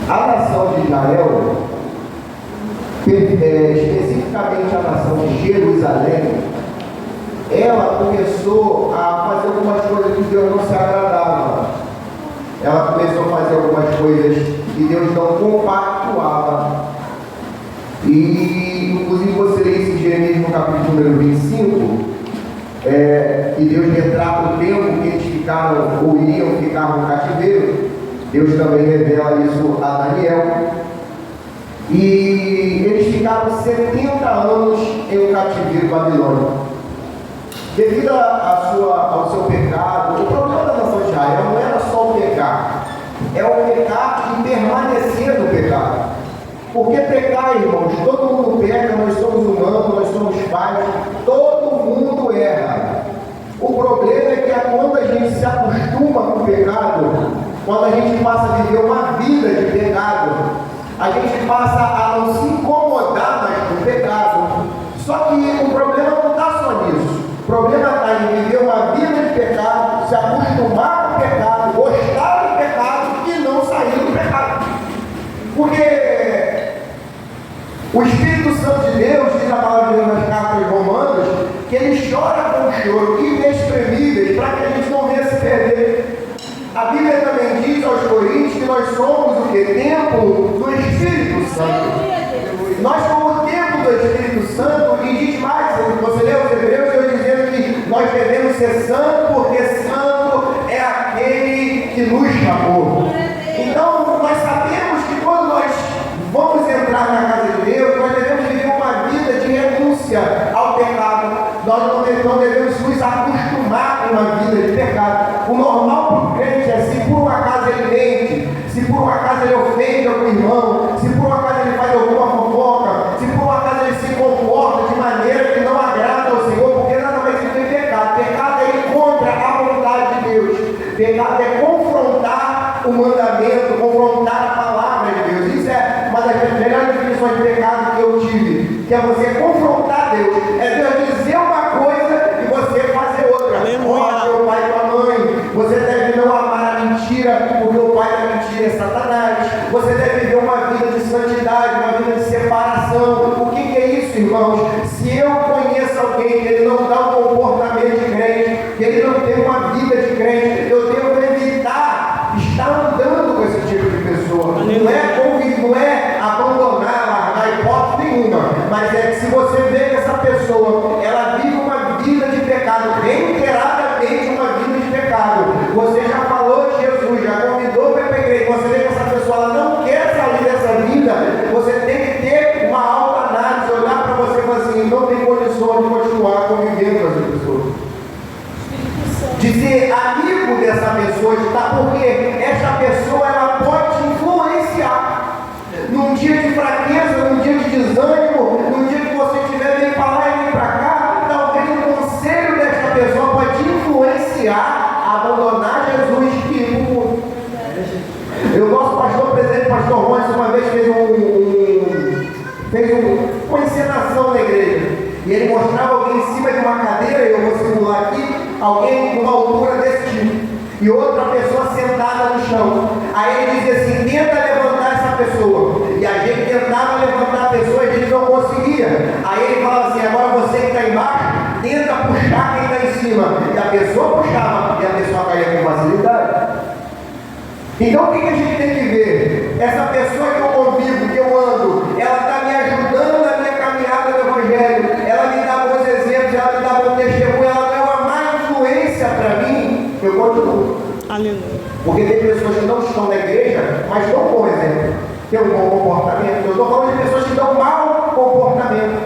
A nação de Israel, especificamente a nação de Jerusalém, ela começou a fazer algumas coisas que Deus não se agradava. Ela começou a fazer algumas coisas que Deus não compactuava. E, inclusive, você lê isso em Jeremias no capítulo número 25, que Deus retrata o tempo que eles ficaram ou iriam ficar no cativeiro. Deus também revela isso a Daniel. E eles ficaram 70 anos em um cativeiro babilônico. Devido ao seu pecado, o problema da nação de Israel não era só o pecar, é o pecar e permanecer no pecado. Porque pecar, irmãos, todo mundo peca, nós somos humanos, nós somos falhos, todo mundo erra. O problema é que quando a gente se acostuma com o pecado, quando a gente passa a viver uma vida de pecado, a gente passa a não se incomodar mais com o pecado. Só que o problema não está só nisso. O problema está em viver uma vida de pecado, se acostumar com o pecado, gostar do pecado e não sair do pecado. Porque o Espírito Santo de Deus, diz a palavra de Deus nas cartas romanas, que ele chora com choro inexprimíveis para que a gente não venha se perder. A Bíblia também diz aos Coríntios que nós somos o que? Templo do Espírito Santo. Nós somos o templo do Espírito Santo e diz mais, você lê os Hebreus, eu dizendo que nós devemos ser santos porque santo é aquele que nos chamou. Então, nós sabemos que quando nós vamos entrar na casa de Deus, nós devemos viver uma vida de renúncia ao pecado. Nós não devemos nos acostumar com uma vida de pecado. O normal para o crente é, se por um acaso ele mente, se por um acaso ele ofende algum irmão, se por um acaso ele faz alguma fofoca, se por um acaso ele se comporta de maneira que não agrada ao Senhor, porque nada mais é pecado. Pecado é ir contra a vontade de Deus. Pecado é confrontar o mandamento, confrontar a palavra de Deus. Isso é uma das melhores definições de pecado que eu tive, que é você confrontar Deus. É Deus dizer uma coisa e você fazer outra. Honra teu pai e tua mãe. Você deve não amar a mentira, porque o pai da mentira é Satanás. Você deve viver uma vida de santidade, uma vida de separação. O que é isso, irmãos? Se eu conheço alguém que ele não dá um comportamento de crente, que ele não tem uma vida de crente, eu devo evitar estar andando com esse tipo de pessoa. Não é abandonar, largar hipótese nenhuma, mas é que se você vê que essa pessoa, ela vive uma vida de pecado, reiteradamente uma vida de pecado, você já falou de Jesus, já convidou para a igreja, você vê que essa pessoa ela não quer sair dessa vida, você tem que ter uma autoanálise, olhar para você e falar assim, não tem condições de continuar convivendo com essa pessoa. De ser amigo dessa pessoa, porque essa pessoa ela pode te influenciar. Num dia de fraqueza, num dia de desânimo, num dia que você estiver bem para lá e bem para cá, talvez o conselho dessa pessoa pode te influenciar a abandonar Jesus e ir para o mundo. Eu gosto, pastor presidente, pastor Rôncio, uma vez fez uma encenação na igreja. E ele mostrava alguém em cima de uma cadeira, e eu vou simular aqui, alguém com uma altura desse tipo, e outra pessoa sentada no chão. Aí ele dizia assim, tenta levantar essa pessoa. E a gente tentava levantar a pessoa e a gente não conseguia. Aí ele falava assim, agora você que está embaixo, tenta puxar quem está em cima. E a pessoa puxava, e a pessoa caía com facilidade. Então o que a gente tem que ver? Essa pessoa que eu convivo, que eu ando, ela está me ajudando na minha caminhada do Evangelho, ela me dá bons exemplos, ela me dá bom testemunho, ela dá uma má influência para mim, eu continuo. Aleluia. Porque tem pessoas que não estão na igreja, mas dão um bom exemplo, tem um bom comportamento. Eu estou falando de pessoas que dão mau comportamento,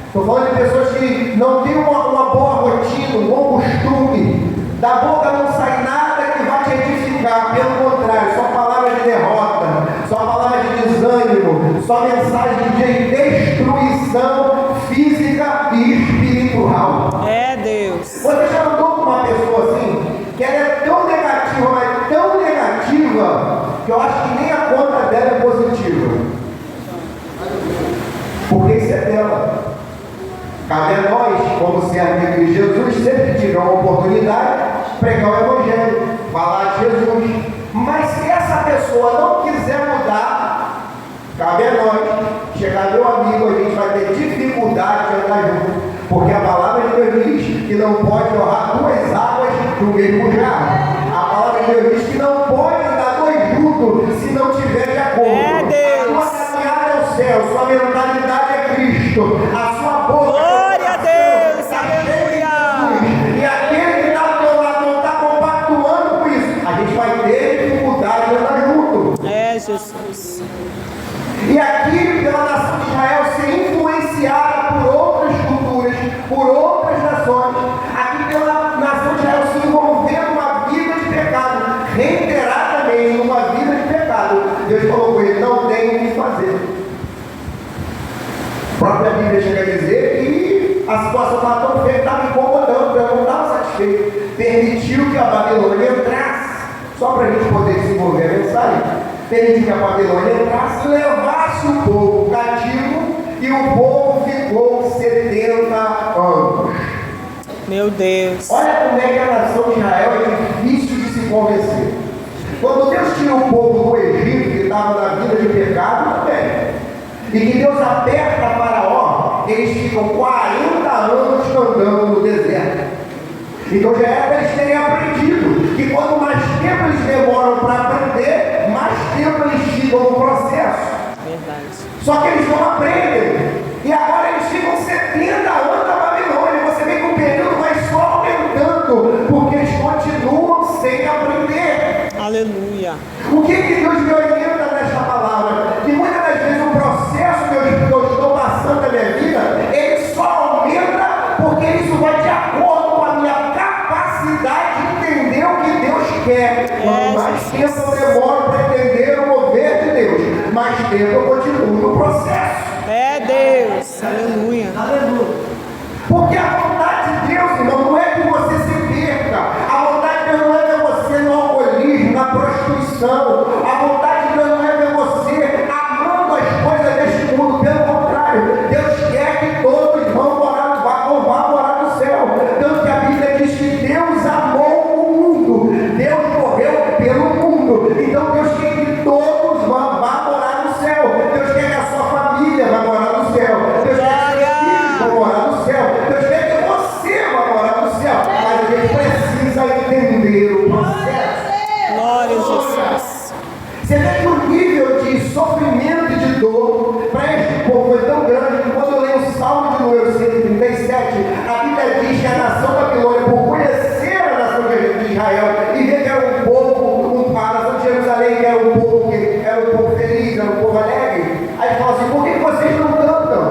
estou falando de pessoas que não têm uma boa rotina, um bom costume, da boca não sai nada que vai te edificar, pelo contrário, só palavras de derrota, só palavras de desânimo, só mensagem de destruição física e espiritual. É Deus. Você já andou com uma pessoa assim, que ela é tão negativa, mas tão negativa, que eu acho que nem a conta dela é positiva. Porque isso é dela. Cabe a nós, como servos de Jesus, sempre tiver uma oportunidade, pregar o Evangelho, falar de Jesus. Mas se essa pessoa não quiser mudar, cabe a nós, chegar meu amigo, a gente vai ter dificuldade de andar junto, porque a palavra de Deus diz que não pode jorrar duas águas do mesmo jarro. A palavra de Deus diz que não pode andar dois juntos se não tiver de acordo. A sua caminhada é o céu, sua mentalidade é Cristo, a sua boca Glória a Deus, está cheia de aleluia. Jesus. E aquele que está do teu lado não está compactuando com isso, a gente vai ter dificuldade de andar junto. É, Jesus. E aqui, pela nação de Israel ser influenciada por outras culturas, por outras nações, aqui pela nação de Israel se envolvendo numa vida de pecado, reiteradamente numa vida de pecado, Deus falou com ele: não tem o que fazer. A própria Bíblia chega a dizer que a situação estava tão feia, estava incomodando, eu não estava satisfeito. Permitiu que a Babilônia entrasse, só para a gente poder desenvolver a mensagem. Permitiu que a Babilônia entrasse, levasse o povo cativo, e o povo ficou 70 anos. Meu Deus. Olha como é que a nação de Israel é difícil de se convencer. Quando Deus tira o povo do Egito, que estava na vida de pecado, também, e que Deus aperta Faraó, eles ficam 40 anos andando no deserto. Então já era para eles terem aprendido que quanto mais tempo eles demoram para aprender, mais tempo eles ficam no processo. Verdade. Só que eles não aprendem. E agora eles ficam 70 anos na Babilônia. Você vê que o período vai só aumentando, porque eles continuam sem aprender. Aleluia. O que Deus me orienta nesta palavra? Que muitas das vezes o processo que eu estou passando na minha vida, ele só aumenta porque isso vai de acordo com a minha capacidade de entender o que Deus quer. Quanto mais tempo eu demoro para entender o mover de Deus, mais tempo eu continuo no processo. É Deus. Aleluia. Porque a vontade de Deus, irmão, não é que você se perca. A vontade de Deus não é ver você no alcoolismo, na prostituição. A vontade de Deus não é ver você amando as coisas deste mundo. Pelo contrário, Deus quer que todos vão morar no céu. Tanto que a Bíblia diz que Deus amou o mundo. Deus morreu pelo mundo. Então Deus quer que todos vão morar no céu. Deus quer que a sua família vá morar no céu. Deus quer que seus filhos vão morar no céu. Deus quer que você vá morar no céu. Mas a gente precisa entender o processo. Glória a Jesus. Você vê que o nível de sofrimento e de dor para este povo foi tão grande que quando eu leio o Salmo de número 137, a Bíblia diz que a nação babilônica, por conhecer a nação de Israel e ver que era um povo, a nação de Jerusalém, que era um povo feliz, era um povo alegre, aí fala assim: por que vocês não cantam?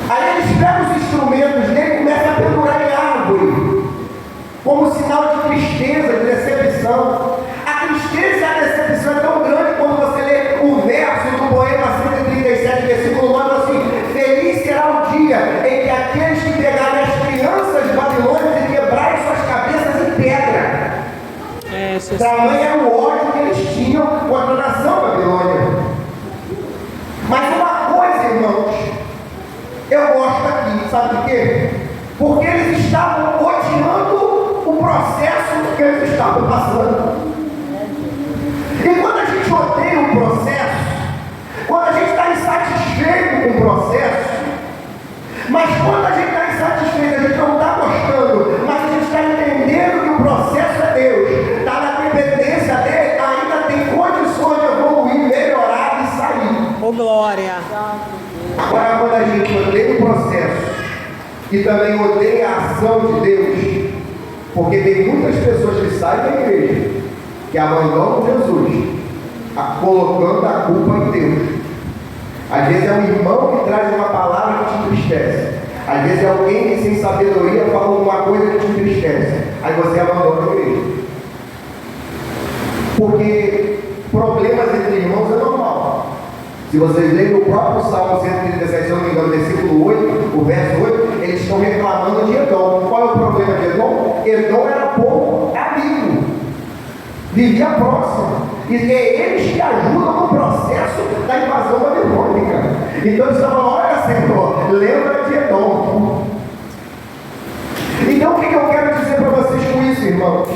Aí eles pegam os instrumentos dele e começam a pendurar em árvore, como sinal de tristeza, de decepção. A tristeza e a decepção é tão grande quando você lê o verso do poema 137, versículo 9, assim: feliz será o dia em que aqueles que pegarem as crianças babilônicas e quebrarem suas cabeças em pedra. É, Jesus. Tamanho era o ódio que eles tinham contra a nação babilônica. Mas uma coisa, irmãos, eu gosto aqui, sabe por quê? Porque eles estavam odiando o processo que eles estavam passando. E quando a gente odeia o processo, quando a gente está insatisfeito com o processo, mas quando a gente está insatisfeito, a gente não está gostando, mas a gente está entendendo que o processo é Deus, está na dependência dele, ainda tem condições de evoluir, melhorar e sair. Ô, glória. Agora, quando a gente odeia o processo e também odeia a ação de Deus, porque tem muitas pessoas que saem da igreja, que abandonam Jesus, colocando a culpa em Deus. Às vezes é um irmão que traz uma palavra que te entristece. Às vezes é alguém que sem sabedoria fala uma coisa que te entristece. Aí você abandona a igreja. Porque problemas entre irmãos é normal. Se vocês lerem o próprio Salmo 137, se eu não me engano, versículo 8, o verso 8, eles estão reclamando de Edom. Qual é o problema de Edom? Edom era povo amigo, vivia próximo, e é eles que ajudam no processo da invasão babilônica. Então eles estavam: olha, Senhor, lembra de Edom. Então o que eu quero dizer para vocês com isso, irmãos?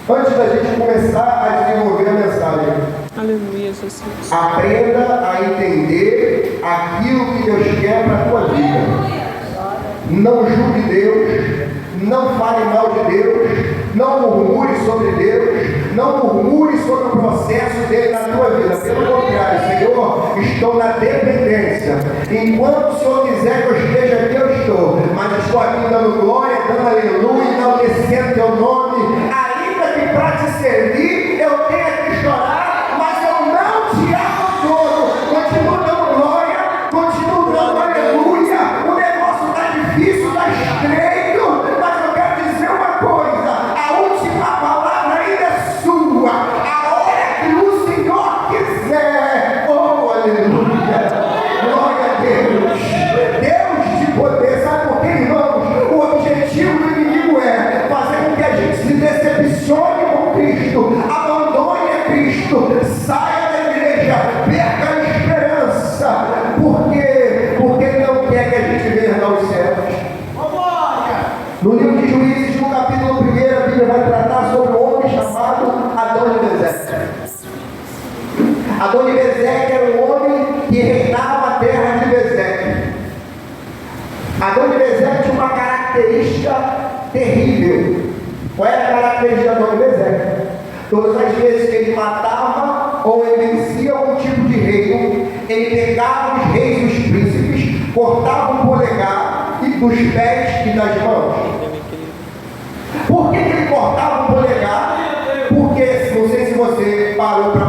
Antes da gente começar a desenvolver a mensagem, Aleluia. Jesus. Aprenda a entender aquilo que Deus quer para a tua vida. Não julgue Deus, não fale mal de Deus, não murmure sobre Deus, não murmure sobre o processo dele na tua vida. Pelo contrário, Senhor, estou na dependência. Enquanto o Senhor quiser que eu esteja aqui, eu estou. Mas estou aqui dando glória, dando aleluia, enaltecendo teu nome. Ainda que para te servir, eu tenha que chorar, mas eu não te abandono. Continuo dando glória, continuo dando aleluia. O negócio está difícil, está estreito, mas eu quero dizer uma coisa: a última palavra ainda é sua. A hora que o Senhor quiser. Oh, aleluia! Glória a Deus! Deus de poder. Sabe por quê, irmãos? O objetivo do inimigo é fazer com que a gente se decepcione com Cristo, abandone a Cristo, saia da igreja, perca a esperança. Por quê? Porque ele não quer que a gente venha aos céus. No livro de Juízes, no capítulo 1, a Bíblia vai tratar sobre um homem chamado Adoni-Bezeque. Adoni-Bezeque era um homem que reinava a terra de Bezeque. Adoni-Bezeque tinha uma característica terrível. Qual era a característica de Adoni-Bezeque? Todas as vezes que ele matava ou ele vencia algum tipo de reino, ele pegava os reis e os príncipes, cortava o polegar e dos pés e das mãos. Por que ele cortava o polegar? Porque, não sei se você parou para